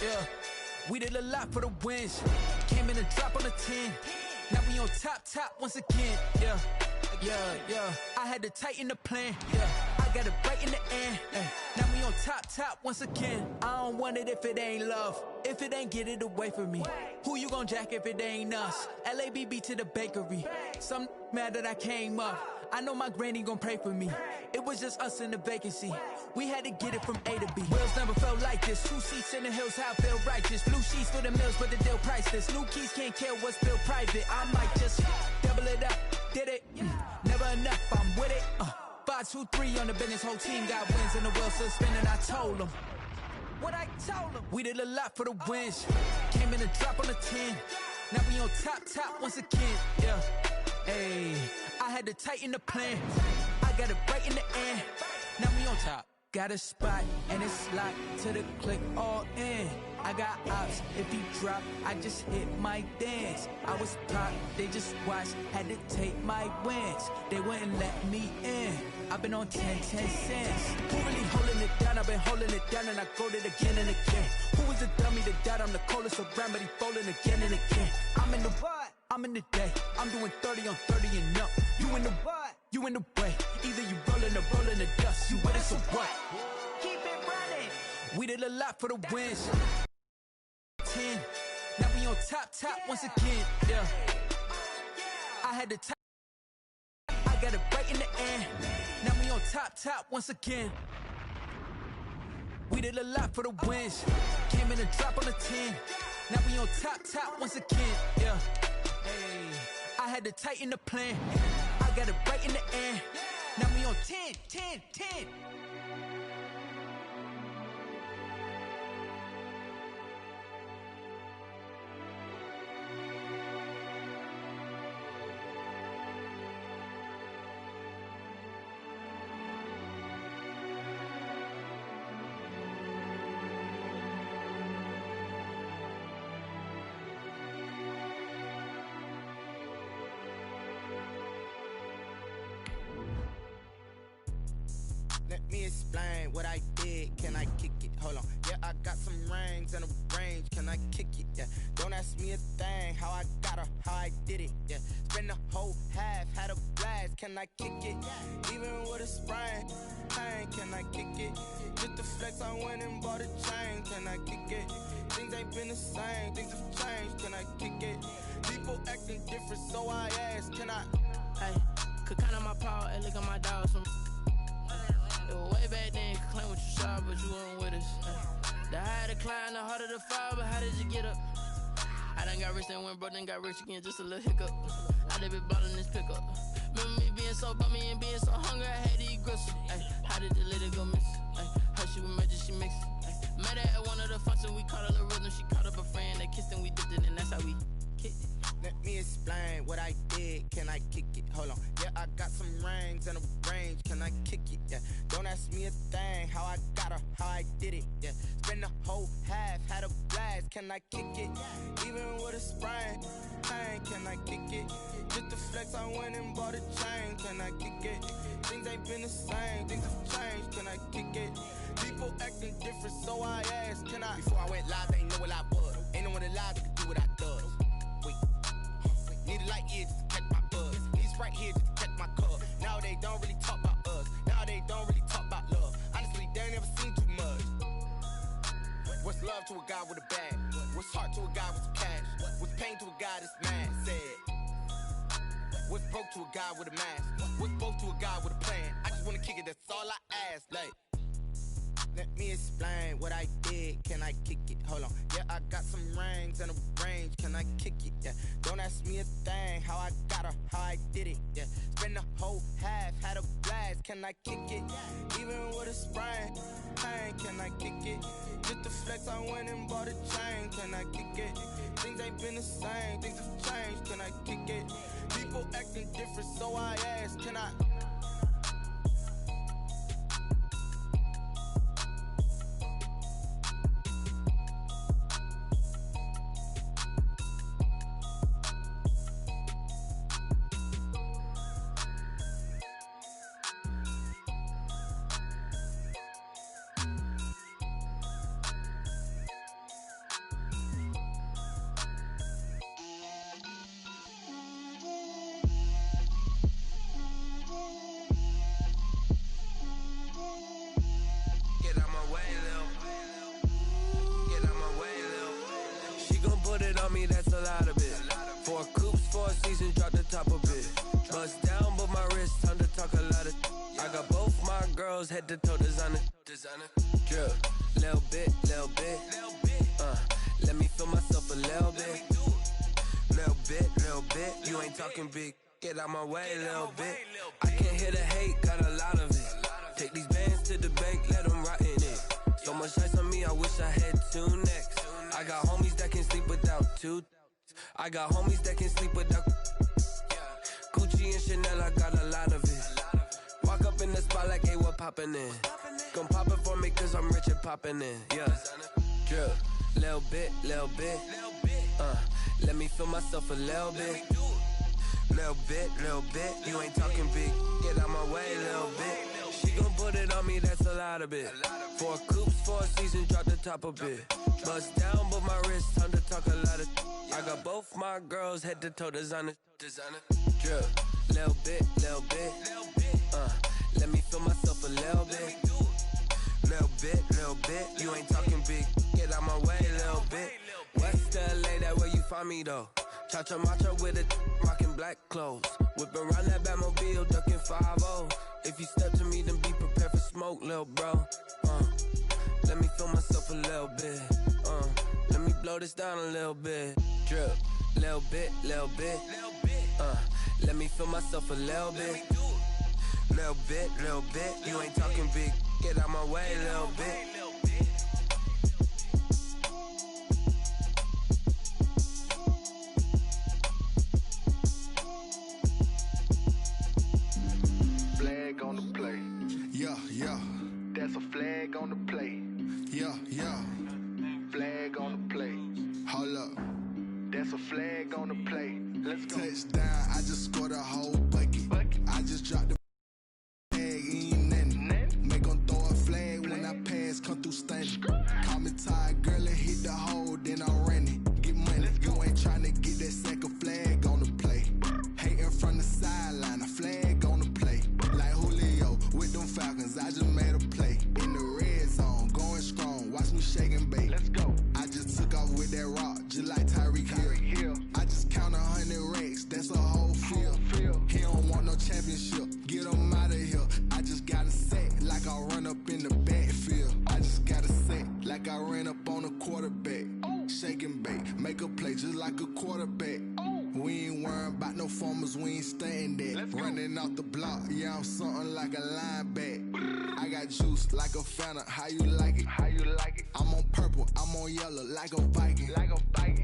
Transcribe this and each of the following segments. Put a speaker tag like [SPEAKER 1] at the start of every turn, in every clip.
[SPEAKER 1] yeah. We did a lot for the wins. Came in a drop on the 10. Now we on top once again, yeah. I had to tighten the plan, yeah. I got it right in the end, now we on top once again. I don't want it if it ain't love. If it ain't, get it away from me. Who you gon' jack if it ain't us? LABB to the bakery. Some mad that I came up. I know my granny gon' pray for me. It was just us in the vacancy. We had to get it from A to B. Wheels never felt like this. 2 seats in the hills, how I feel righteous. Blue sheets for the mills, but the deal priceless. New keys can't care what's built private. I might just double it up. Did it? Never enough, I'm with it. 5, 2, 3 on the business. Whole team got wins and the wheels still spinning. I told them what I told them. We did a lot for the wins. Came in a drop on the 10. Now we on top once again, yeah. Ayy, I had to tighten the plan. I got it right in the end. Now we on top. Got a spot and it's locked to the click all in. I got ops, if he drop, I just hit my dance. I was pop, they just watched, had to take my wins. They wouldn't let me in. I've been on 10 cents. Who really holding it down? I've been holding it down and I go it again and again. Who was the dummy that died? I'm the coldest around, but he folding again and again. I'm in the what? I'm in the day. I'm doing 30 on 30 and up. You in the what? You in the way. Either you rolling or rolling the dust. You with us or what? Keep it running. We did a lot for the wins. 10. Now we on top once again. Yeah. I had to I got it right in the end. Now we on top once again. We did a lot for the wins. Came in a drop on the 10. Now we on top once again. Yeah. Hey, I had to tighten the plan. I got it right in the end. Now we on 10.
[SPEAKER 2] Let me explain what I did. Can I kick it? Hold on. Yeah, I got some rings and a range. Can I kick it? Yeah. Don't ask me a thing. How I got her, how I did it. Yeah. Spend the whole half, had a blast. Can I kick it? Even with a sprain, pain. Can I kick it? Just the flex, I went and bought a chain. Can I kick it? Things ain't been the same. Things have changed. Can I kick it? People acting different, so I asked. Can I?
[SPEAKER 3] Hey, could count on my paw and look at my dog. Some it was way back then, could claim what you saw, but you weren't with us. The higher the climb, the harder the fall, but how did you get up? I done got rich, then went broke, then got rich again, just a little hiccup. I done been ballin' this pickup. Remember me being so bummy and being so hungry, I had to eat gristle. How did the lady go miss? Her she was magic, she mixed. Met her at one of the functions, we caught her the rhythm, she caught up a friend, they kissed and we dipped it, and that's how we kicked it.
[SPEAKER 2] Let me explain what I did. Can I kick it? Hold on. Yeah, I got some rings and a range. Can I kick it? Yeah. Don't ask me a thing. How I got her, how I did it. Yeah. Spend the whole half, had a blast. Can I kick it? Even with a sprain, pain. Can I kick it? Just the flex, I went and bought a chain. Can I kick it? Things ain't been the same. Things have changed. Can I kick it? People acting different, so I asked. Can I? Before I went live, they ain't know what I was. Ain't no one alive that could do what I does. Wait. Need a light here just to catch my buzz. Need Sprite here just to catch my cup. Now they don't really talk about us. Now they don't really talk about love. Honestly, they ain't never seen too much. What's love to a guy with a bag? What's heart to a guy with some cash? What's pain to a guy that's mad? Said. What's broke to a guy with a mask? What's broke to a guy with a plan? I just wanna kick it, that's all I ask. Like, let me explain what I did. Can I kick it? Hold on. Yeah, I got some rings and a range. Can I kick it? Yeah. Don't ask me a thing. How I got her, how I did it. Yeah. Spend the whole half, had a blast. Can I kick it? Even with a sprain, pain. Can I kick it? Just the flex, I went and bought a chain. Can I kick it? Things ain't been the same. Things have changed. Can I kick it? People acting different, so I asked. Can I?
[SPEAKER 4] a lot of it. 4 coops, 4 seasons, drop the top a bit. Bust down, but my wrist, time to talk a lot of. I got both my girls head to toe designer. Drip, little bit. Let me feel myself a little bit. Little bit. You ain't talking big. Get out my way, little bit. I can't hear the hate, got a lot of it. Take these bands to the bank, let them rot in it. So much ice on me, I wish I had 2 necks. I got homies that can sleep without 2. I got homies that can sleep without. Gucci and Chanel, I got a lot of it. Walk up in the spot like, hey, what poppin' in? Gon' pop it for me cause I'm rich and poppin' in, yeah. Drip, little bit. Let me feel myself a little bit. Little bit. You ain't talking big. Get out my way, little bit. She gon' put it on me, that's a lot of it. 4 coops, 4 seasons, drop the top a bit. Bust down, but my wrist, time to talk a lot of. I got both my girls head to toe designer. Drip, little bit. Let me feel myself a little bit. Little bit. You ain't talking big. Get out my way, little bit. West LA, that where you find me though. Cha-cha matcha with it, rockin' black clothes. Whip around that Batmobile, duckin' 5-0. If you step to me, then be prepared for smoke, lil' bro. Let me feel myself a little bit. Let me blow this down a little bit. Drip, little bit. Let me feel myself a little bit. Little bit. You ain't talking big. Get out my way, little bit.
[SPEAKER 5] Flag on the play. Yeah. That's a flag on the play. Yeah. Flag on the play. Hold up. That's a flag on the play. Let's go. Touchdown, I just scored a whole bucket. I just dropped the flag, ain't nothing. Make 'em throw a flag when I pass, come through stunning. Call me tired, girl, and hit the hole, then I'm running. Get money, you ain't tryna get that second flag on the play. Hating from the sideline, a flag on the play. Like Julio with them Falcons, I just made a play. In the red zone, going strong, watch me shake and bake. Let's go. I just took off with that rock, just like Tyreek Hill. I just count 100 racks, that's a whole field. He don't want no championship, get him out of here. I just got a set, like I run up in the backfield. I just got a set, like I ran up on a quarterback. Shake and bake, make a play just like a quarterback. We ain't worrying about no formers, we ain't staying there. Running off the block, yeah, I'm something like a linebacker. I got juice like a Fanta, how you like it? I'm on purple, I'm on yellow, like a Viking.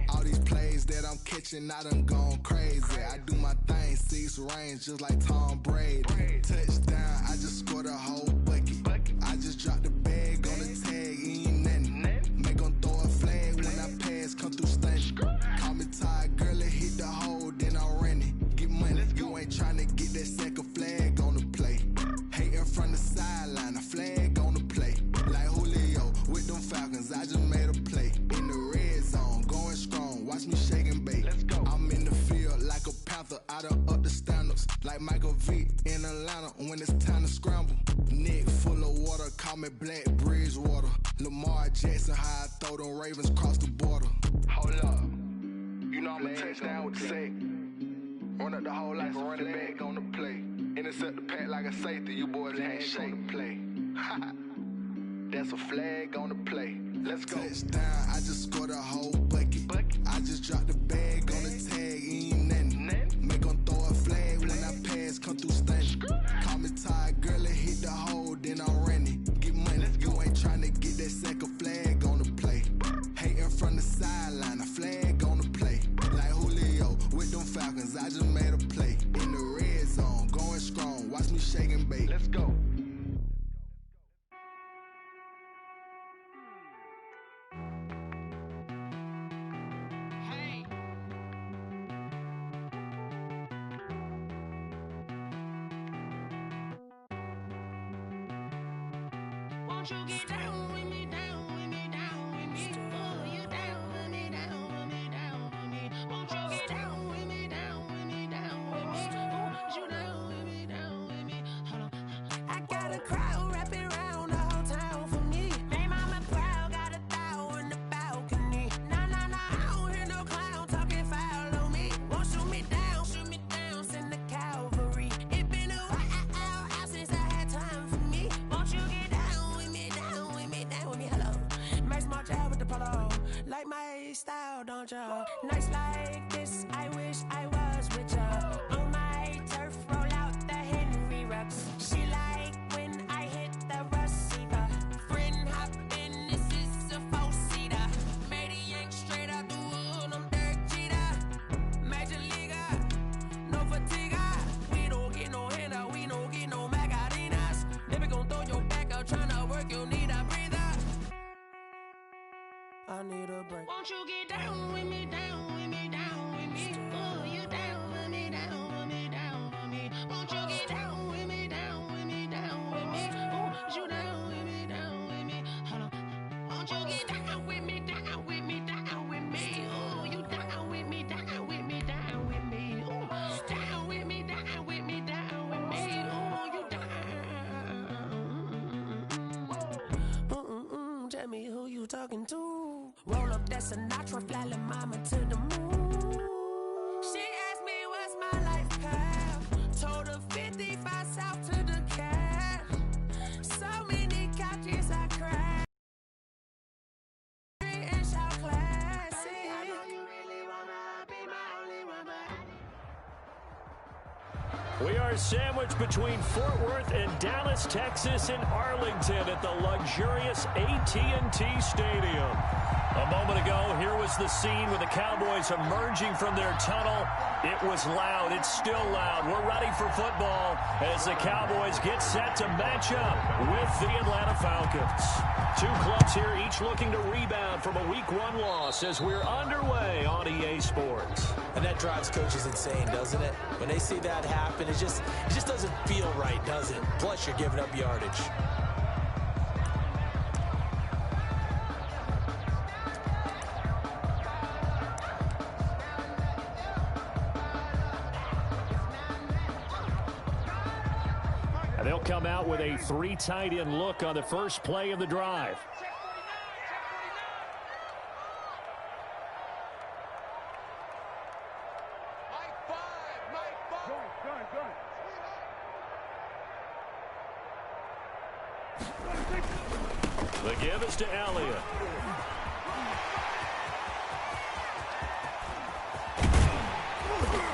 [SPEAKER 5] All these plays that I'm catching, I done gone crazy. I do my thing, 6 range, just like Tom Brady. Touchdown, I just scored a whole bucket. I just dropped the bag on the tag, ain't nothing. Make 'em throw a flag when I pass, come through stunning. Call me tired, girl, and hit the hole, then I'm running. Get money, you ain't tryna get that second flag on the play. Hating from the sideline, a flag on the play. Like Julio with them Falcons, I just made a play. In the red zone, going strong, watch me shake and bake. I'm in the field like a panther, I done up the standards. Like Michael Vick in Atlanta when it's time to scramble. Neck full of water, call me Black Bridgewater. Lamar Jackson, how I throw them Ravens cross the border. Hold up, you know I'm a touchdown with the sack. Run up the whole like a running back on the play. Intercept the pack like a safety, you boys handshake the play. That's a flag on the play. Let's go. Touchdown, I just scored a whole bucket. I just dropped the bag on the tag, ain't nothing. Make 'em throw a flag when I pass, come through stunning. Call me tired, girl, and hit the hole, then I'm running. Get money, you ain't tryna get that second flag on the play. Hating from the sideline, a flag on the play. Like Julio with them Falcons, I just made a play. In the red zone, going strong, watch me shake and bake. Let's go.
[SPEAKER 3] Won't you get down with me, down with me, down with me? Oh, you down with me, down with me, down with me. Won't you get down with me, down with me, down with me? Oh, you down with me, down with me? Hold on. I got a crowd wrapping around the whole town for me. Hey, mama proud, got a thou in the balcony. Nah, I don't hear no clown talking
[SPEAKER 6] like my style, don't ya? Nights like this, I wish I was with ya. On my turf, roll out the Henry Rux. She like when I hit the receiver. Friend hop in, this is a four-seater. Made a yank straight out the wood, I'm Derek Jeter. Major leaguer, no fatigue. We don't get no handout, we don't get no Magarinas. Never gon' throw your back out, tryna work, you need a breather. I need a break. Won't you get down with me, down with me, down with me? Oh, you down with me, down with me, down with me. Won't you get down with me, down with me, down with me? Oh, you down with me, down with me. Hold on. Won't you get down with me, down with me, down with me? Oh, you down with me, down with me, down with me. Oh, down with me, down with me, down with me. Oh, you down. Tell me who you talking to. Roll up that Sinatra, fly la mama to the moon. She asked me what's my life path. Told her 55 south to the cat. So many couches I cried. And shout classic. I know you really wanna be my only one, but
[SPEAKER 7] We are sandwiched between Fort Worth and Dallas, Texas, and Arlington at the luxurious AT&T Stadium. A moment ago, here was the scene with the Cowboys emerging from their tunnel. It was loud. It's still loud. We're ready for football as the Cowboys get set to match up with the Atlanta Falcons. Two clubs here, each looking to rebound from a Week 1 loss as we're underway on EA Sports.
[SPEAKER 8] And that drives coaches insane, doesn't it? When they see that happen, it just doesn't feel right, does it? Plus, you're giving up yardage.
[SPEAKER 7] And they'll come out with a 3 tight end look on the first play of the drive. The give is to Elliott.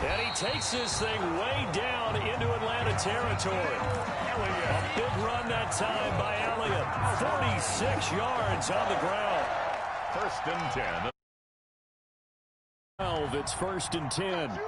[SPEAKER 7] And he takes this thing way down into Atlanta territory. A big run that time by Elliott. 46 yards on the ground.
[SPEAKER 9] First and 10.
[SPEAKER 7] 12, it's first and 10.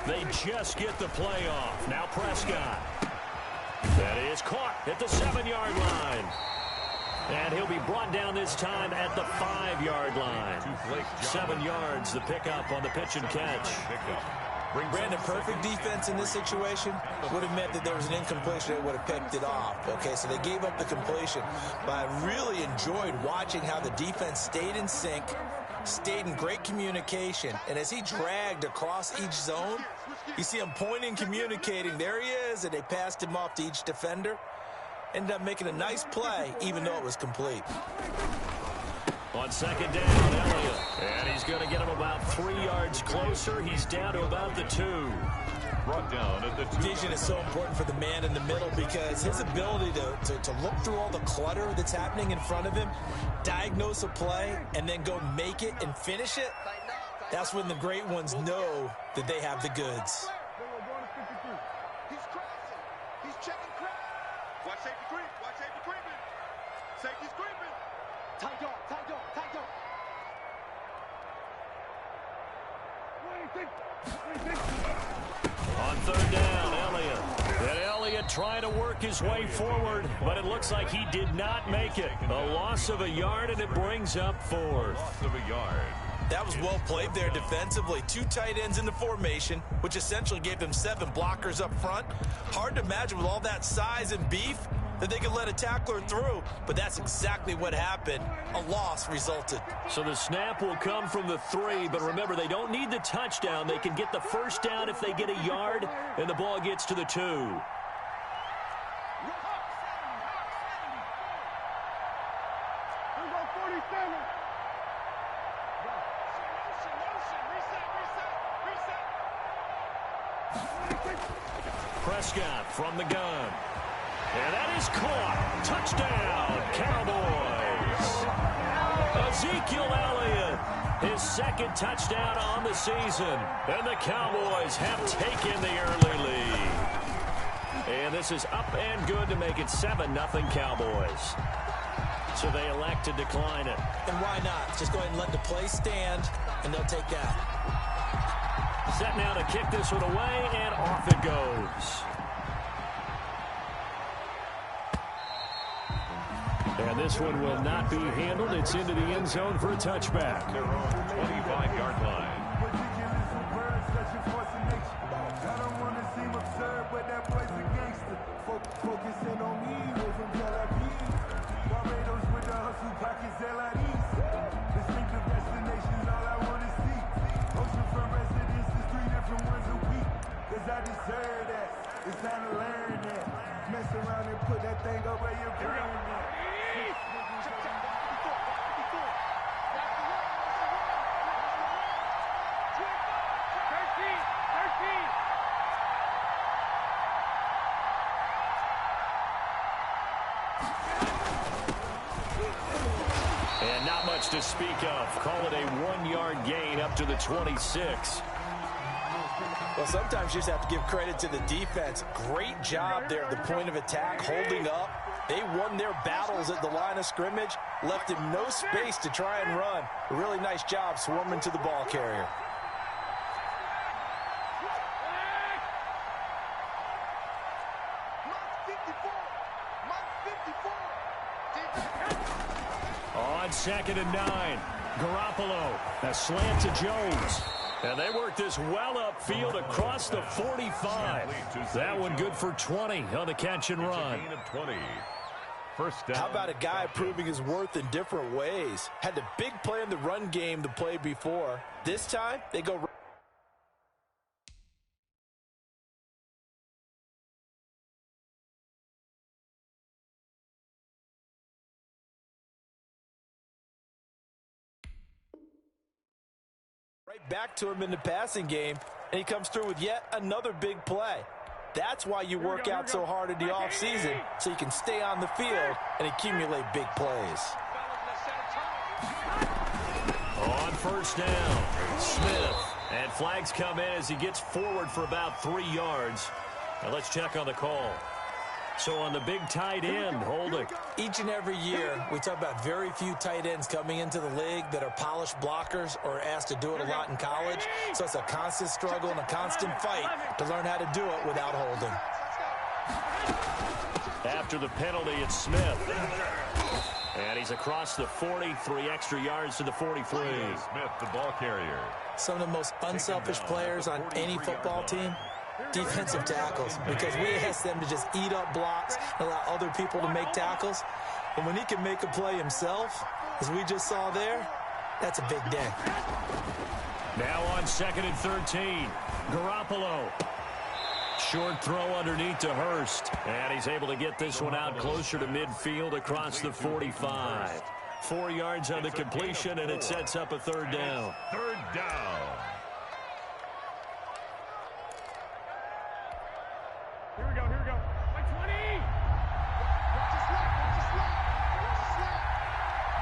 [SPEAKER 7] They just get the play off. Now Prescott. That is caught at the 7-yard line. And he'll be brought down this time at the 5-yard line. 7 yards, the pickup on the pitch and catch.
[SPEAKER 8] Brandon, perfect defense in this situation would have meant that there was an incompletion that would have picked it off. Okay, so they gave up the completion. But I really enjoyed watching how the defense stayed in sync, stayed in great communication, and as he dragged across each zone, you see him pointing, communicating. There he is, and they passed him off to each defender. Ended up making a nice play, even though it was complete.
[SPEAKER 7] On second down, Elliott. And he's going to get him about 3 yards closer. He's down to about the 2.
[SPEAKER 9] Brought down at the 2.
[SPEAKER 8] Vision is so important for the man in the middle because his ability to look through all the clutter that's happening in front of him, diagnose a play, and then go make it and finish it, that's when the great ones know that they have the goods.
[SPEAKER 5] He's crossing. He's checking crowd. Watch safety creep. Watch safety creeping. Safety's creeping. Tight dog. Tight dog. Tight dog.
[SPEAKER 7] On third down, Elliott. And Elliott trying to work his way forward, but it looks like he did not make it. A loss of a yard, and it brings up 4th.
[SPEAKER 9] Loss of a yard.
[SPEAKER 8] That was well played there defensively. 2 tight ends in the formation, which essentially gave them 7 blockers up front. Hard to imagine with all that size and beef that they could let a tackler through, but that's exactly what happened. A loss resulted.
[SPEAKER 7] So the snap will come from the 3, but remember, they don't need the touchdown. They can get the first down if they get a yard, and the ball gets to the 2. Prescott from the gun. And that is caught. Touchdown, Cowboys. Ezekiel Elliott, his second touchdown on the season. And the Cowboys have taken the early lead. And this is up and good to make it 7-0 Cowboys. So they elect to decline it.
[SPEAKER 8] And why not? Just go ahead and let the play stand, and they'll take that.
[SPEAKER 7] Set now to kick this one away, and off it goes. And this one will not be handled. It's into the end zone for a touchback.
[SPEAKER 9] Their own 25-yard line.
[SPEAKER 10] Focusing on me, from Barbados with the hustle pockets, distinctive destinations, all I want to see. Oceanfront residences, 3 different ones a week. Cause I deserve that. It's time to learn that. Mess around and put that thing up where you're burning that.
[SPEAKER 7] And not much to speak of. Call it a 1-yard gain up to the 26.
[SPEAKER 8] Well, sometimes you just have to give credit to the defense. Great job there at the point of attack, holding up. They won their battles at the line of scrimmage, left him no space to try and run. A really nice job swarming to the ball carrier.
[SPEAKER 7] On 2nd and 9, Garoppolo, a slant to Jones. And they work this well upfield across the 45. That one good for 20 on the catch and run.
[SPEAKER 9] First down.
[SPEAKER 8] How about a guy proving his worth in different ways? Had the big play in the run game the play before. This time, they go right back to him in the passing game, and he comes through with yet another big play. That's why you work out so hard in the offseason, so you can stay on the field and accumulate big plays.
[SPEAKER 7] On first down, Smith. And flags come in as he gets forward for about 3 yards. Now let's check on the call. So on the big tight end, holding.
[SPEAKER 8] Each and every year, we talk about very few tight ends coming into the league that are polished blockers or asked to do it a lot in college. So it's a constant struggle and a constant fight to learn how to do it without holding.
[SPEAKER 7] After the penalty, it's Smith. And he's across the 40, 3 extra yards to the 43.
[SPEAKER 9] Smith, the ball carrier.
[SPEAKER 8] Some of the most unselfish players on any football team, defensive tackles, because we ask them to just eat up blocks and allow other people to make tackles. And when he can make a play himself, as we just saw there, that's a big day.
[SPEAKER 7] Now on 2nd and 13, Garoppolo. Short throw underneath to Hurst. And he's able to get this one out closer to midfield across the 45. 4 yards on the completion, and it sets up a 3rd down.
[SPEAKER 9] 3rd down.
[SPEAKER 10] Here we go, here we go. Like 20! Watch the slap, watch the slap. Watch the slap.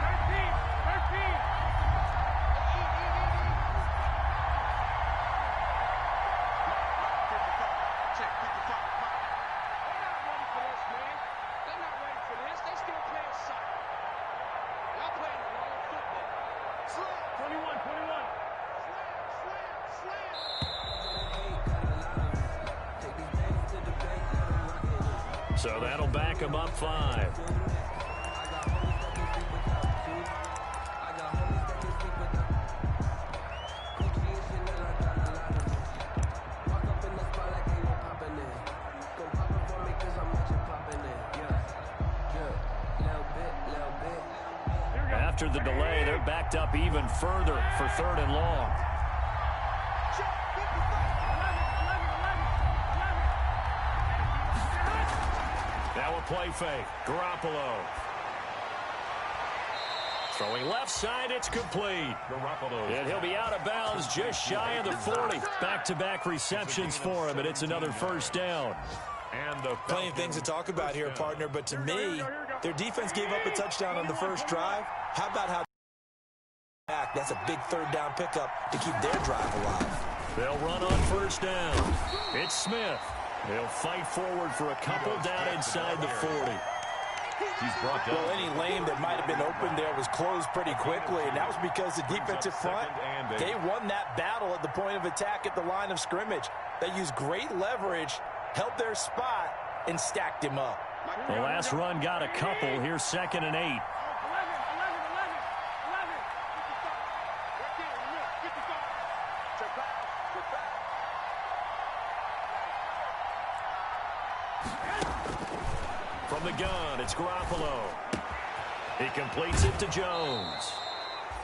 [SPEAKER 10] 13, 13. Check, 55. They're not ready for this, man. They're not ready for this. They still playing soccer. Y'all playing the wrong football. Slap. 21, 21. Slam,
[SPEAKER 7] So that'll back him up 5. After the delay, they're backed up even further for 3rd and long. Now a play fake. Garoppolo. Throwing left side, it's complete. And he'll be out of bounds just shy of the 40. Back-to-back receptions for him, and it's another first down.
[SPEAKER 8] Plenty of things to talk about here, partner, but to me, their defense gave up a touchdown on the first drive. How about how that's a big third down pickup to keep their drive alive.
[SPEAKER 7] They'll run on first down. It's Smith. They'll fight forward for a couple down inside the 40.
[SPEAKER 8] Well, any lane that might have been open there was closed pretty quickly, and that was because the defensive front, they won that battle at the point of attack at the line of scrimmage. They used great leverage, held their spot, and stacked him up.
[SPEAKER 7] The last run got a couple. Here's 2nd and 8. From the gun, it's Garoppolo. He completes it to Jones.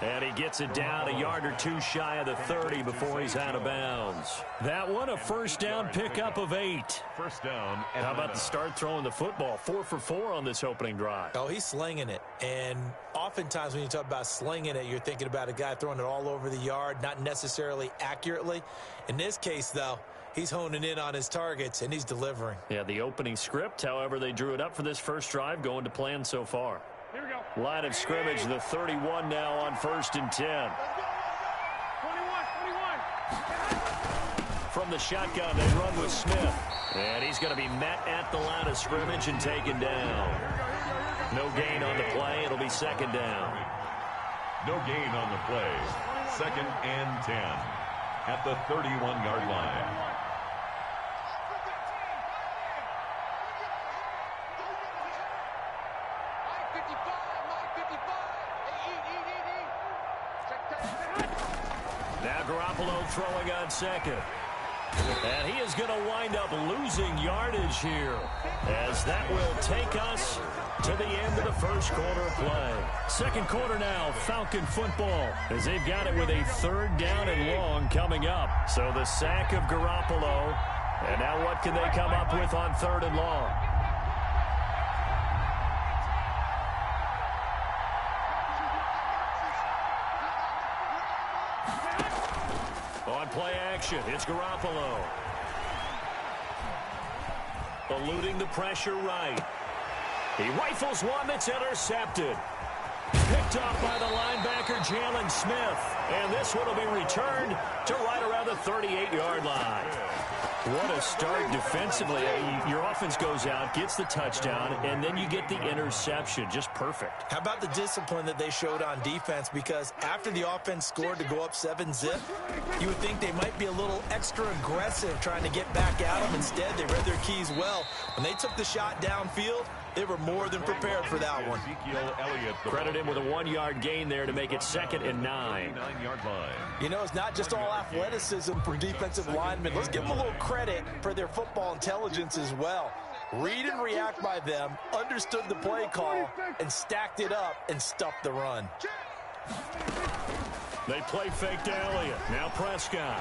[SPEAKER 7] And he gets it down a yard or two shy of the 30 before he's out of bounds. That one, a first down pickup of 8.
[SPEAKER 9] First down.
[SPEAKER 7] How about the start throwing the football? 4 for 4 on this opening drive.
[SPEAKER 8] Oh, he's slinging it. And oftentimes when you talk about slinging it, you're thinking about a guy throwing it all over the yard, not necessarily accurately. In this case, though, he's honing in on his targets, and he's delivering.
[SPEAKER 7] Yeah, the opening script, however, they drew it up for this first drive, going to plan so far.
[SPEAKER 10] Here we go.
[SPEAKER 7] Line of scrimmage, the 31 now on 1st and 10.
[SPEAKER 10] 21.
[SPEAKER 7] From the shotgun, they run with Smith. And he's going to be met at the line of scrimmage and taken down. No gain on the play. It'll be 2nd down.
[SPEAKER 9] No gain on the play. 2nd and 10 at the 31-yard line.
[SPEAKER 7] Now Garoppolo throwing on 2nd. And he is going to wind up losing yardage here, as that will take us to the end of the first quarter of play. 2nd quarter now, Falcon football, as they've got it with a 3rd down and long coming up. So the sack of Garoppolo, and now what can they come up with on 3rd and long? On play action, it's Garoppolo. Eluding the pressure right. He rifles one that's intercepted. Picked off by the linebacker, Jalen Smith. And this one will be returned to right around the 38-yard line. What a start defensively. Your offense goes out, gets the touchdown, and then you get the interception. Just perfect.
[SPEAKER 8] How about the discipline that they showed on defense? Because after the offense scored to go up 7-zip, you would think they might be a little extra aggressive trying to get back at them. Instead, they read their keys well. When they took the shot downfield, they were more than prepared for that one.
[SPEAKER 7] Credit him with a 1-yard gain there to make it 2nd and 9.
[SPEAKER 8] You know, it's not just all athleticism for defensive linemen. Let's give them a little credit for their football intelligence as well. Read and react by them, understood the play call, and stacked it up and stuffed the run.
[SPEAKER 7] They play fake to Elliott. Now Prescott.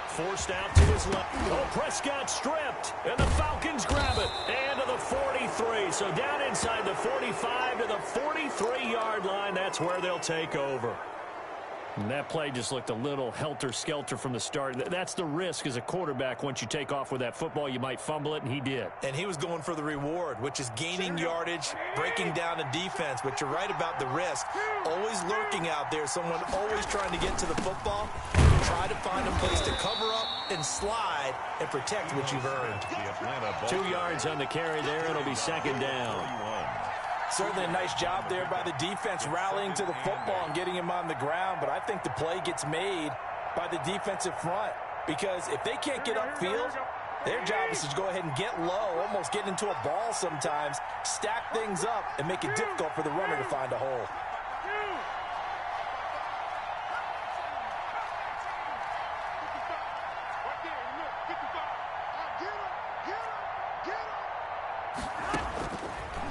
[SPEAKER 7] Forced out to his left. Oh, Prescott stripped. And the Falcons grab it. And to the 43. So down inside the 45 to the 43-yard line. That's where they'll take over. And that play just looked a little helter-skelter from the start. That's the risk as a quarterback. Once you take off with that football, you might fumble it, and he did.
[SPEAKER 8] And he was going for the reward, which is gaining yardage, breaking down a defense. But you're right about the risk. Always lurking out there, someone always trying to get to the football. Try to find a place to cover up and slide and protect what you've earned.
[SPEAKER 7] 2 yards on the carry there. It'll be 2nd down.
[SPEAKER 8] Certainly a nice job there by the defense rallying to the football and getting him on the ground, but I think the play gets made by the defensive front because if they can't get upfield, their job is to go ahead and get low, almost get into a ball sometimes, stack things up, and make it difficult for the runner to find a hole.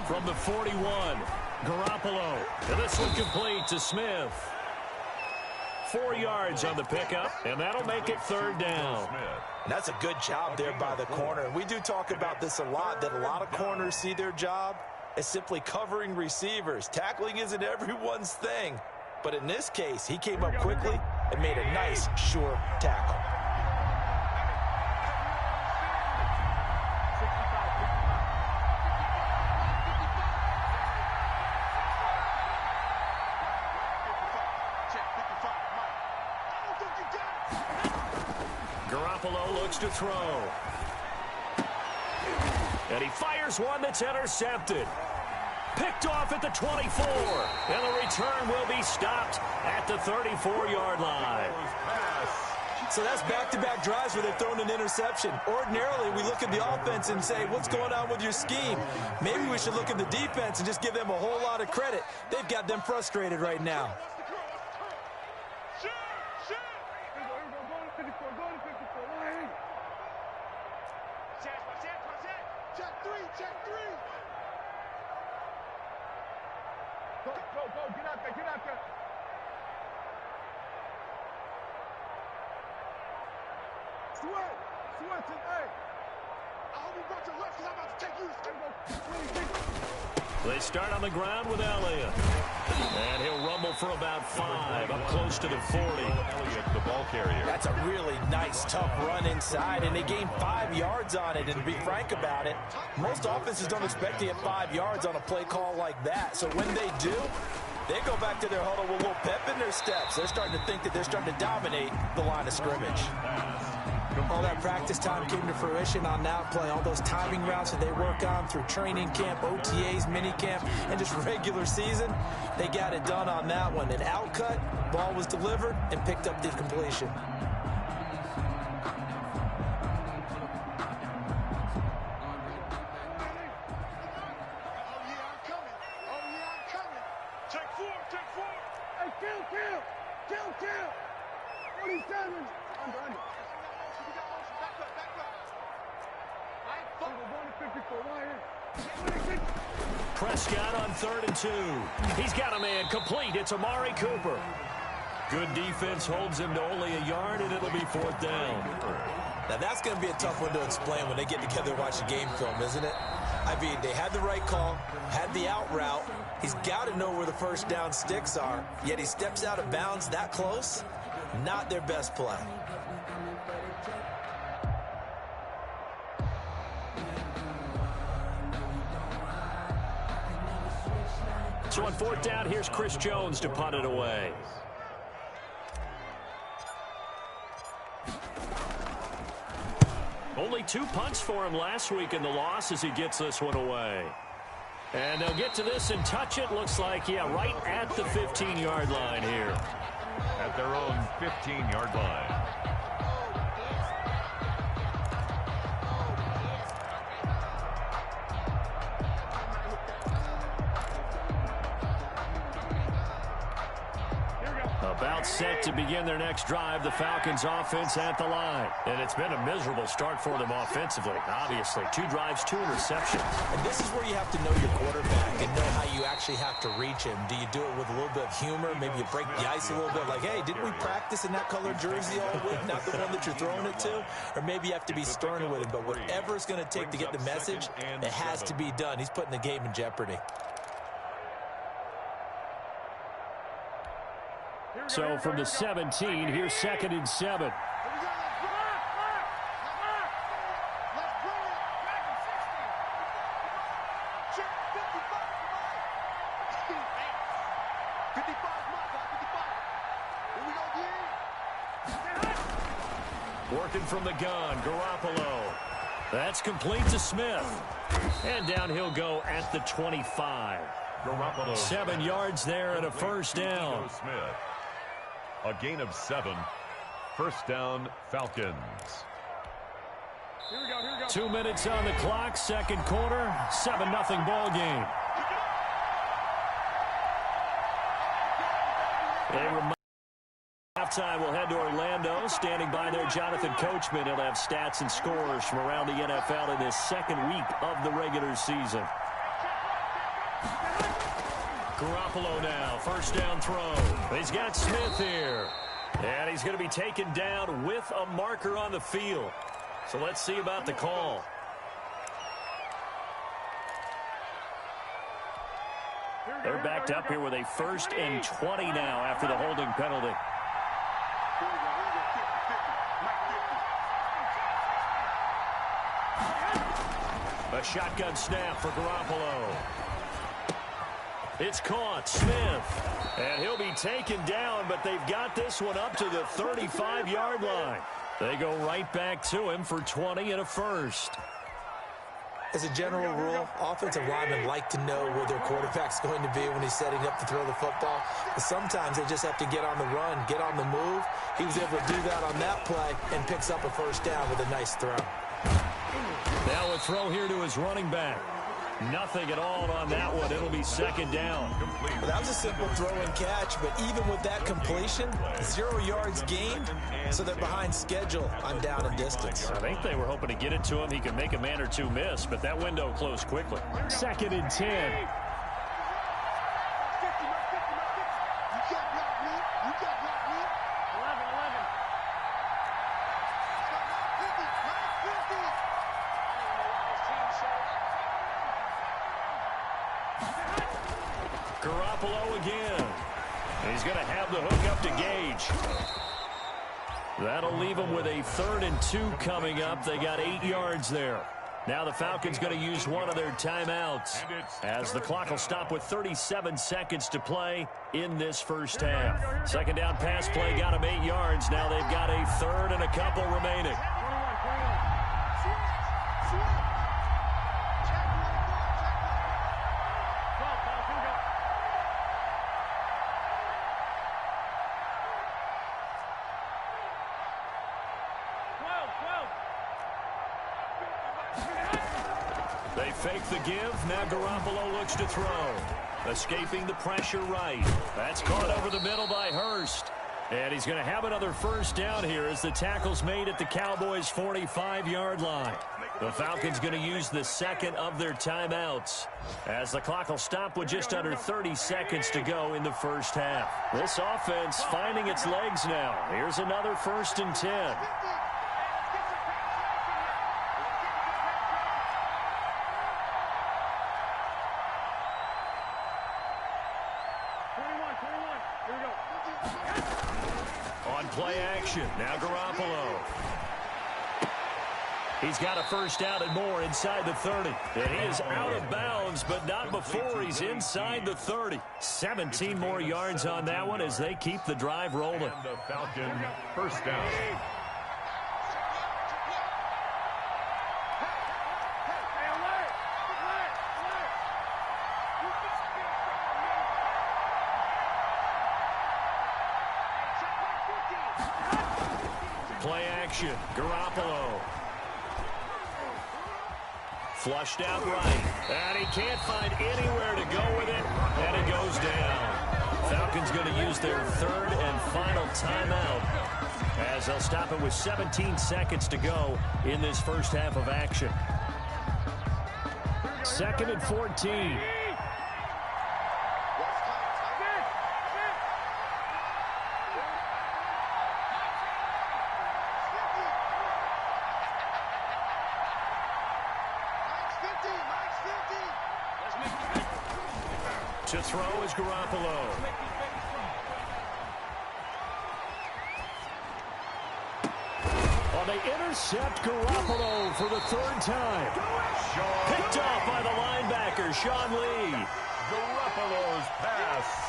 [SPEAKER 7] From the 41, Garoppolo. And this one complete to Smith. 4 yards on the pickup, and that'll make it 3rd down.
[SPEAKER 8] And that's a good job there by the corner. We do talk about this a lot, that a lot of corners see their job is simply covering receivers. Tackling isn't everyone's thing. But in this case, he came up quickly and made a nice, sure tackle.
[SPEAKER 7] Garoppolo looks to throw. And he fires one that's intercepted. Picked off at the 24. And the return will be stopped at the 34-yard line.
[SPEAKER 8] So that's back-to-back drives where they've thrown an interception. Ordinarily, we look at the offense and say, what's going on with your scheme? Maybe we should look at the defense and just give them a whole lot of credit. They've got them frustrated right now.
[SPEAKER 10] Go, get out there. Sweat, hey. I hope you brought your left because I'm about to take you.
[SPEAKER 7] They start on the ground with Elliott. And he'll rumble for about 5, up close to the 40.
[SPEAKER 9] Elliott, the ball carrier.
[SPEAKER 8] That's a really nice, tough run inside, and they gained 5 yards on it. And to be frank about it, most offenses don't expect to get 5 yards on a play call like that. So when they do, they go back to their huddle with a little pep in their steps. They're starting to think that they're starting to dominate the line of scrimmage. All that practice time came to fruition on that play. All those timing routes that they work on through training camp, OTAs, mini camp, and just regular season, they got it done on that one. An outcut, ball was delivered, and picked up the completion.
[SPEAKER 10] Kill. 47. Under.
[SPEAKER 7] Prescott on 3rd and 2. He's got a man complete. It's Amari Cooper. Good defense holds him to only a yard, and it'll be 4th down.
[SPEAKER 8] Now, that's going to be a tough one to explain when they get together and watch the game film, isn't it? I mean, they had the right call, had the out route. He's got to know where the first down sticks are, yet he steps out of bounds that close. Not their best play.
[SPEAKER 7] So on 4th down, here's Chris Jones to punt it away. Only 2 punts for him last week in the loss as he gets this one away. And they'll get to this and touch it. Looks like, yeah, right at the 15-yard line here.
[SPEAKER 9] At their own 15-yard line.
[SPEAKER 7] About set to begin their next drive, the Falcons offense at the line. And it's been a miserable start for them offensively. Obviously, 2 drives, 2 interceptions.
[SPEAKER 8] And this is where you have to know your quarterback and know how you actually have to reach him. Do you do it with a little bit of humor? Maybe you break the ice a little bit. Like, hey, didn't we practice in that colored jersey all week? Not the one that you're throwing it to? Or maybe you have to be stern with him. But whatever it's going to take to get the message, it has to be done. He's putting the game in jeopardy.
[SPEAKER 7] So from the 17, here's 2nd and 7. Working from the gun, Garoppolo. That's complete to Smith. And down he'll go at the 25.
[SPEAKER 9] Garoppolo.
[SPEAKER 7] 7 yards there and a first down.
[SPEAKER 9] Smith. A gain of 7. First down, Falcons.
[SPEAKER 10] Here we go.
[SPEAKER 7] 2 minutes on the clock, 2nd quarter, 7-0 ball game. Halftime, we'll head to Orlando. Standing by there, Jonathan Coachman. He'll have stats and scores from around the NFL in this 2nd week of the regular season. Garoppolo now, first down throw. He's got Smith here. And he's going to be taken down with a marker on the field. So let's see about the call. They're backed up here with a 1st and 20 now after the holding penalty. A shotgun snap for Garoppolo. It's caught. Smith. And he'll be taken down, but they've got this one up to the 35-yard line. They go right back to him for 20 and a 1st.
[SPEAKER 8] As a general rule, offensive linemen like to know where their quarterback's going to be when he's setting up to throw the football. But sometimes they just have to get on the run, get on the move. He was able to do that on that play and picks up a 1st down with a nice throw.
[SPEAKER 7] Now a throw here to his running back. Nothing at all on that one. It'll be 2nd down.
[SPEAKER 8] Well, that was a simple throw and catch, but even with that completion, 0 yards gained, so they're behind schedule on down and distance.
[SPEAKER 7] I think they were hoping to get it to him. He could make a man or two miss, but that window closed quickly. 2nd and 10. Garoppolo again. He's going to have the hook up to Gage. That'll leave him with a 3rd and 2 coming up. They got 8 yards there. Now the Falcons going to use one of their timeouts as the clock will stop with 37 seconds to play in this 1st half. 2nd down pass play got them 8 yards. Now they've got a 3rd and a couple remaining. They fake the give. Now Garoppolo looks to throw. Escaping the pressure right. That's caught over the middle by Hurst. And he's going to have another 1st down here as the tackle's made at the Cowboys' 45-yard line. The Falcons going to use the 2nd of their timeouts as the clock will stop with just under 30 seconds to go in the 1st half. This offense finding its legs now. Here's another 1st and 10. Play action. Now Garoppolo. He's got a 1st down and more inside the 30. And he is out of bounds, but not before he's inside the 30. 17 more yards on that one as they keep the drive rolling.
[SPEAKER 9] And the Falcon 1st down.
[SPEAKER 7] Play action. Garoppolo. Flushed out right. And he can't find anywhere to go with it. And it goes down. Falcons going to use their 3rd and final timeout as they'll stop it with 17 seconds to go in this 1st half of action. 2nd and 14. To throw is Garoppolo. They intercept Garoppolo for the 3rd time. Picked off by the linebacker, Sean Lee.
[SPEAKER 9] Garoppolo's pass.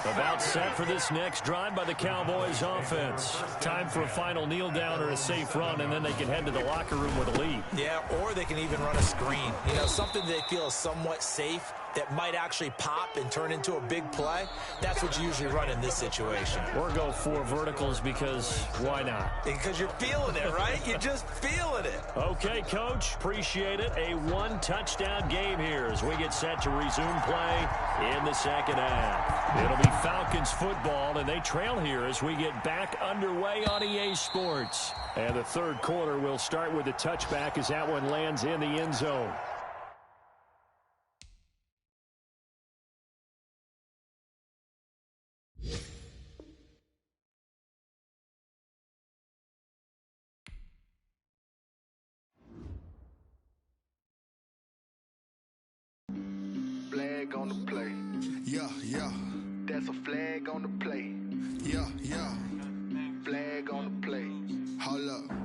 [SPEAKER 7] About set for this next drive by the Cowboys offense. Time for a final kneel down or a safe run, and then they can head to the locker room with a lead.
[SPEAKER 8] Yeah, or they can even run a screen. You know, something they feel is somewhat safe that might actually pop and turn into a big play. That's what you usually run in this situation.
[SPEAKER 7] Or go 4 verticals because why not?
[SPEAKER 8] Because you're feeling it, right? You're just feeling it.
[SPEAKER 7] Okay, Coach. Appreciate it. A 1-touchdown game here as we get set to resume play in the 2nd half. It'll be Falcons football, and they trail here as we get back underway on EA Sports. And the 3rd quarter will start with a touchback as that one lands in the end zone.
[SPEAKER 5] Flag on the play. That's a flag on the play. Yeah, yeah. Flag on the play. Hold up.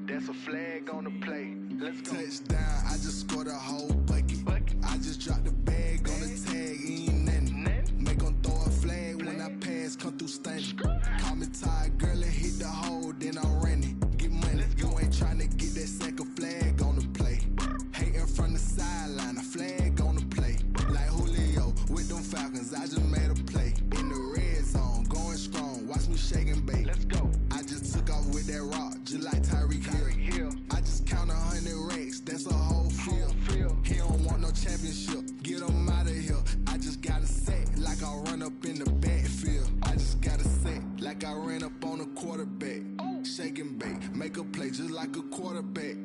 [SPEAKER 5] That's a flag on the play. Let's go. Touchdown, I just scored a whole bucket. I just dropped the bag on the tag, ain't nothing. Make them throw a flag when I pass, come through stunning. Call me tired, girl, and hit the hole, then I'm running. Get money, you ain't trying to get that second flag on the play. Hating from the sideline, a flag on the play. Like Julio with them Falcons, I just made a play. In the red zone, going strong, watch me shake and bake. Let's go. I just took off with that rock, just like Tyreek Hill. I just count 100 racks, that's a whole field. He don't want no championship, get him out of here. I just got a set, like I run up in the backfield. I just got a set, like I ran up on a quarterback. Shake and bake, make a play just like a quarterback.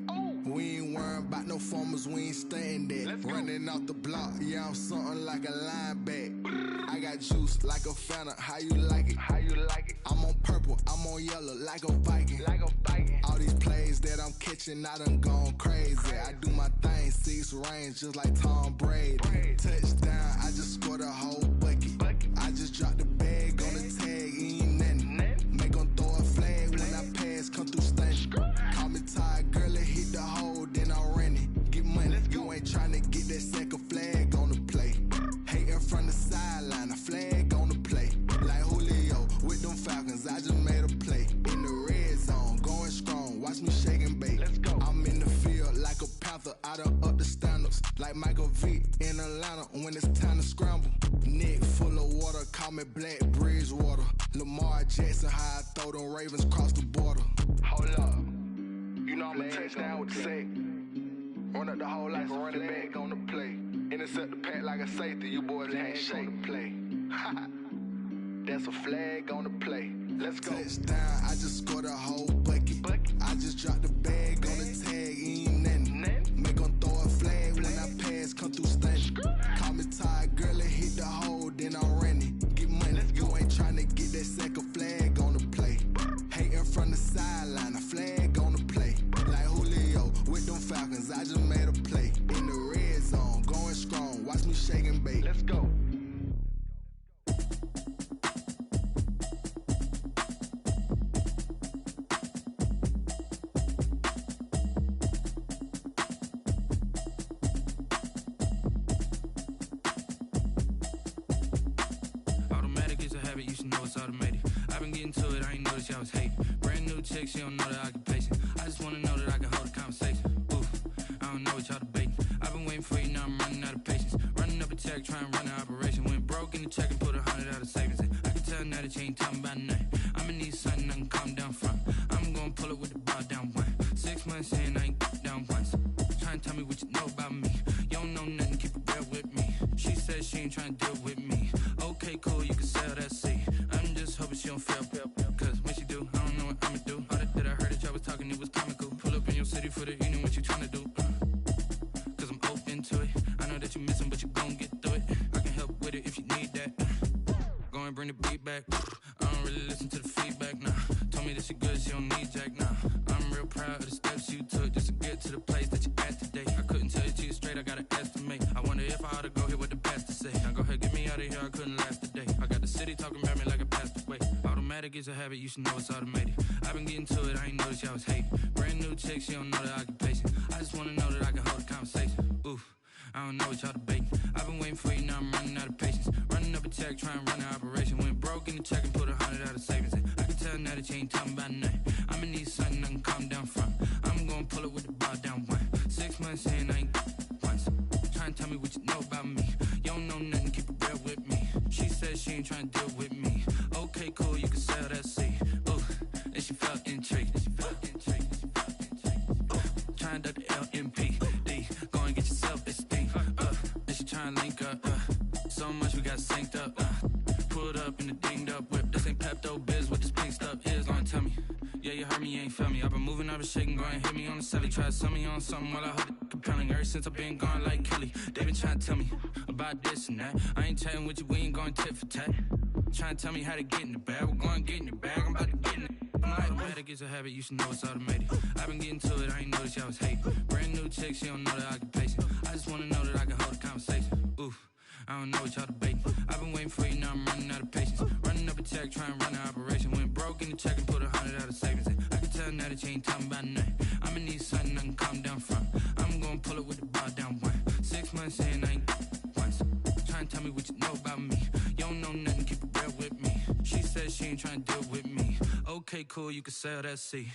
[SPEAKER 5] We ain't worrying about no formers, we ain't staying there. Running off the block, yeah, I'm something like a linebacker. I got juice like a Fanta, how you like it? How you like it? I'm on purple, I'm on yellow, like a Viking. Like a Viking. All these plays that I'm catching, I done gone crazy. I do my thing, 6 range, just like Tom Brady. Touchdown, I just scored a whole bucket. I just dropped the bag on the tag, ain't nothing. Make them throw a flag when I pass, come through stunning. Call me tired, girl, and hit the hole, then I'm running. Get money, you ain't trying to get that second flag on the play. Hating from the sideline, a flag on the play. Like Julio with them Falcons, I just made a play. In the red zone, going strong, watch me shake and bake. Let's go. I'm in the field like a Panther, I done up the standards. Like Michael Vick in Atlanta when it's time to scramble. Neck full of water, call me Black Bridgewater. Lamar Jackson, how I throw them Ravens cross the border. Hold up, you know I'm a touchdown with the sack. Run up the hole like a running back on the play. Intercept the pack like a safety, you boys ain't on the play. That's a flag on the play. Let's go. Touchdown, I just scored a whole bucket. I just dropped the bag on the tag, ain't nothing. Make them throw a flag when I pass, come through stunning. Call me tired, girl, and hit the hole, then I'm running. Get money, you ain't trying to get that second flag on the play. Hating from the sideline, a flag on the play. Like Julio with them Falcons, I just made a play. In the red zone, going strong, watch me shake and bake. Let's go.
[SPEAKER 3] I was hating. Brand new chick, she don't know the occupation. I just wanna know that I can hold a conversation. Oof, I don't know what y'all debating. I've been waiting for you, now I'm running out of patience. Running up a check, trying to run an operation. Went broke in the check and put 100 out of savings in. I can tell now that you ain't talking about nothing. I'ma need something I can calm down from. I'm gonna pull it with the bar down one. 6 months in, I ain't down once. Trying to tell me what you know about me. You don't know nothing, keep it real with me. She said she ain't trying to deal with me. Okay, cool, you can sell that seat. I'm just hoping she don't fail. Cause when she do, I don't know what I'ma do. All that I heard that y'all was talking, it was comical. Pull up in your city for the evening, what you tryna do? Cause I'm open to it. I know that you missing, but you gon' get through it. I can help with it if you need that. Go and bring the beat back. I don't really listen to the feedback, nah. Told me that she good, she don't need jack, nah. I'm real proud of the steps you took just to get to the place that you at today. I couldn't tell you to you straight, I gotta estimate. I wonder if I ought to go here with the pastor say. Now go ahead, get me out of here, I couldn't last a day. I got the city talking about me like a passed away. Automatic is a habit, you should know it's automated. I've been getting to it, I ain't noticed y'all was hating. Brand new chick, she don't know the occupation. I just wanna know that I can hold a conversation. Oof, I don't know what y'all debating. I've been waiting for you, now I'm running out of patience. Running up a check, trying to run an operation. Went broke in the check and put 100 out of savings in. I can tell now that you ain't talking about nothing. I'ma need something I can calm down from. I'm gonna pull it with the bar down one. 6 months in, I ain't once. Trying to tell me what you know about me. You don't know nothing, keep it real with me. She said she ain't trying to deal with me. Okay, cool, you can sell that seat. Ooh, and she felt intrigued. Trying to duck the LMPD. Go and get your self-esteem. And she trying to link up. So much we got synced up. Pulled up in the dinged up whip. This ain't Pepto-Biz, what this pink stuff is. Gonna tell me. Yeah, you heard me, you ain't felt me. I've been moving, I've been shaking, go and hit me on the celly. Try to sell me on something while I hold it compelling. Ever since I've been gone like Kelly, they been trying to tell me about this and that. I ain't chatting with you, we ain't going tit for tat. Trying to tell me how to get in the bag, we're going to get in the bag, I'm about to get in it. I'm like, automatic is a habit, you should know it's automated. I've been getting to it, I ain't noticed y'all was hating. Brand new chick, she don't know the occupation. I just wanna know that I can hold a conversation. Oof,
[SPEAKER 11] I don't know what y'all debating. I've been waiting for you, now I'm running out of patience. Running up a check, trying to run an operation. Went broke in the check and put 100 out of savings in. I can tell now that you ain't talking about nothing. I'ma need something I can calm down from. I'm gonna pull it with the bar down one. 6 months in, I ain't once. Trying to tell me what you know about me. You don't know nothing, keep it real with me. She said she ain't trying to deal with me. Okay, cool, you can sell that seat.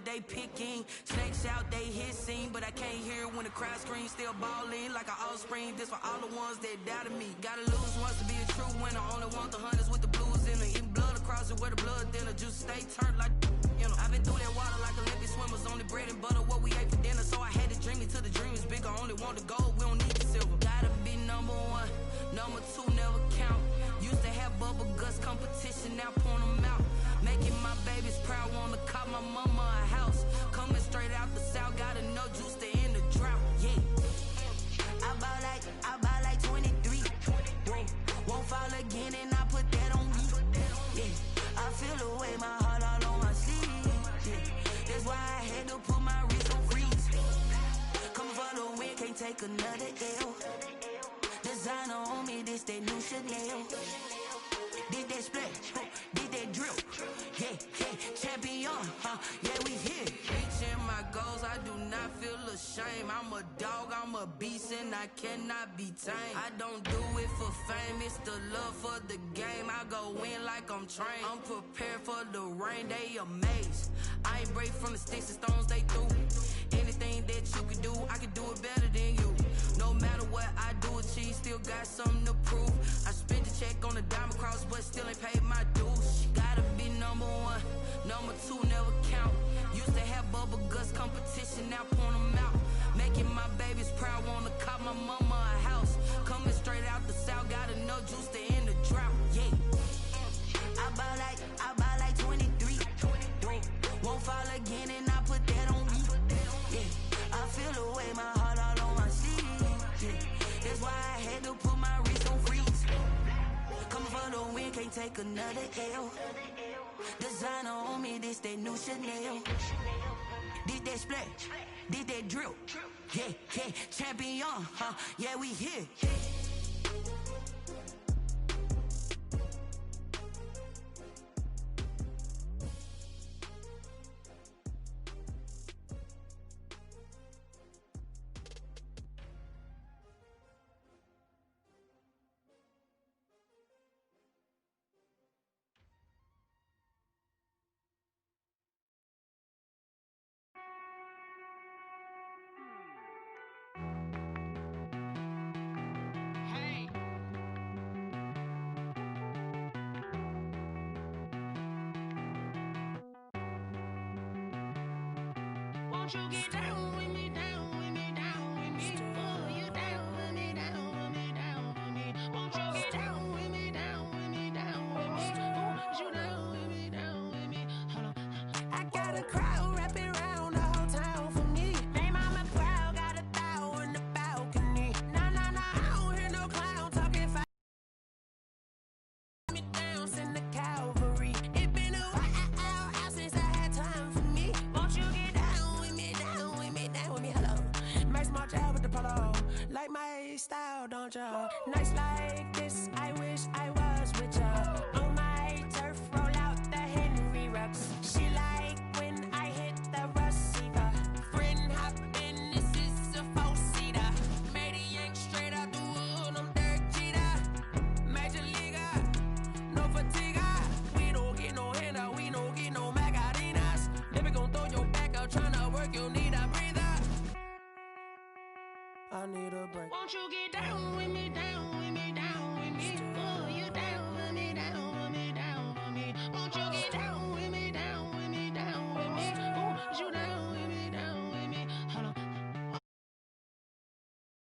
[SPEAKER 3] They picking snakes out, they hissing, but I can't hear when the crowd screams. Still balling like an offspring. This for all the ones that doubted me. Gotta lose once to be a true winner. Only want the hunters with the blues in it. Eating blood across it where the blood thinner. Juice stay turned like you know. I've been through that water like Olympic swimmers. Only bread and butter what we ate for dinner. So I had to dream it till the dream is bigger. Only want the gold, we don't need the silver. Gotta be number one, number two never count. Used to have bubble guts competition, now point them out. Making my babies proud, wanna call my mama a house. Coming straight out the south, gotta know juice to end the drought. Yeah, I bought like 23. Won't fall again, and I put that on me. Yeah, I feel the way, my heart all on my sleeve. Yeah, that's why I had to put my wrist on freeze. Come for the win, can't take another L. Designer on me, this that new Chanel. Did that splash, did that drill. Yeah, champion, yeah, we here. Reaching my goals, I do not feel ashamed. I'm a dog, I'm a beast, and I cannot be tamed. I don't do it for fame, it's the love for the game. I go in like I'm trained. I'm prepared for the rain, they amazed. I ain't break from the sticks and stones they threw. Anything that you can do, I can do it better than you. No matter what I do, achieve, still got something to prove. I spent the check on the diamond cross, but still ain't paid my dues. Gotta be number one, number two never count. Used to have bubble guts competition, now point them out. Making my babies proud, wanna call my mama a house. Coming straight out the south, gotta know juice to end the drought. Yeah, I bought like 23. Won't fall again, and I put that on me. Yeah, I feel the way, my heart all on my sleeve. Yeah, that's why I had to put my wrist on freeze. Coming for the win, can't take another L. Designer on me, this that new Chanel. Did that splash, did that drill. Yeah, champion, yeah, we here. Won't you get down with me, down with me, down with me? Oh, you down with me, down with me, down with me. Won't you get down with me, down with me, down with me? Oh, you down with me, down with me? Hold on. I got a crowd wrapping around the whole town for me. They mama proud, got a thou in the balcony. Nah, I don't hear no clown talking fast. Me down, send the cavalry. It been a while since I had time for me. Won't you get down with me, down with me, down with me? Hello. Max March out with the polo. Like my style, don't ya? Nights like this, I wish I was with ya. On my turf, roll out the Henry Rux. She like when I hit the receiver. Friend hop in, this is a 4-seater. Made a yank straight out the wood, I'm dirt cheater.
[SPEAKER 6] I need a break.
[SPEAKER 3] Won't you get down with me, down